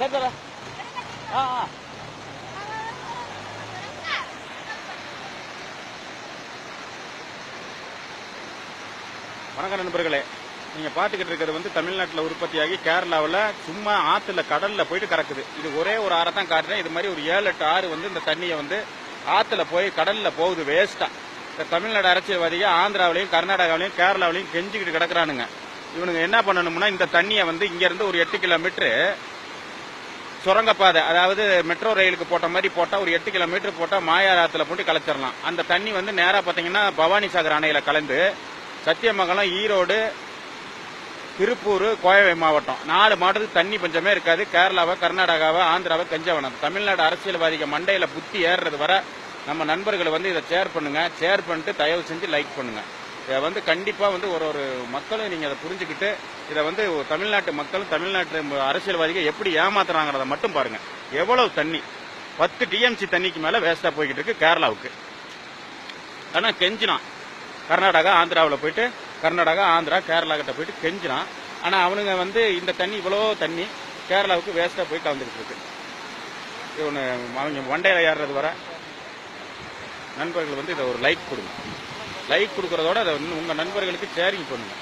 சரி தர. வணக்கம் நண்பர்களே, நீங்க பாத்துக்கிட்டு இருக்கிறது வந்து தமிழ்நாட்டில் உற்பத்தியாகி கேரளாவில் சும்மா ஆத்துல கடல்ல போயிட்டு கறக்குது. இது ஒரே ஒரு ஆறை தான் காட்டுறேன். இது மாதிரி ஒரு 7-8 ஆறு வந்து இந்த தண்ணியை வந்து ஆத்துல போய் கடல்ல போகுது வேஸ்டா. இந்த தமிழ்நாடு அரசியல்வாதிக ஆந்திராவிலையும் கர்நாடகாவிலையும் கேரளாவிலையும் கெஞ்சிக்கிட்டு கிடக்குறானுங்க. இவனுங்க என்ன பண்ணணும்னா இந்த தண்ணியை வந்து இங்க இருந்து ஒரு 8 கிலோமீட்டர் சுரங்கப்பாதை, அதாவது மெட்ரோ ரயிலுக்கு போட்ட மாதிரி போட்டா ஒரு 8 கிலோமீட்டர் போட்டா மாயார் ஆத்துல போட்டு கலைச்சிடலாம். அந்த தண்ணி வந்து நேரா பாத்தீங்கன்னா பவானி சாகர் அணையில கலந்து சத்தியமங்கலம், ஈரோடு, திருப்பூர், கோவை மாவட்டம் 4 மாவட்டத்துக்கு தண்ணி பஞ்சமே இருக்காது. கேரளாவை, கர்நாடகாவை, ஆந்திராவை கெஞ்சவனம். தமிழ்நாடு அரசியல்வாதிக மண்டையில புத்தி ஏறுறது வர நம்ம நண்பர்களை வந்து இதை ஷேர் பண்ணுங்க. ஷேர் பண்ணிட்டு தயவு செஞ்சு லைக் பண்ணுங்க. இதை வந்து கண்டிப்பா வந்து ஒரு மக்களும் நீங்க அதை புரிஞ்சுக்கிட்டு இதை வந்து தமிழ்நாட்டு மக்களும் தமிழ்நாட்டு அரசியல்வாதிகள் எப்படி ஏமாத்துறாங்கிறத மட்டும் பாருங்க. எவ்வளவு தண்ணி, 10 டிஎம்சி தண்ணிக்கு மேல வேஸ்டா போய்கிட்டு இருக்கு கேரளாவுக்கு. ஆனா கெஞ்சினான் கர்நாடகா, ஆந்திராவில் போயிட்டு கர்நாடகா, ஆந்திரா, கேரளா கிட்ட போயிட்டு கெஞ்சினான். ஆனா அவனுங்க வந்து இந்த தண்ணி இவ்வளோ தண்ணி கேரளாவுக்கு வேஸ்டா போய் கலந்துட்டு இருக்கு. இவனு அவங்க மண்டையில ஏறுறது வர நண்பர்கள் வந்து இதை ஒரு லைக் கொடுங்க. லைக் கொடுக்கறதோட அதை உங்க நண்பர்களுக்கு ஷேரிங் பண்ணுங்க.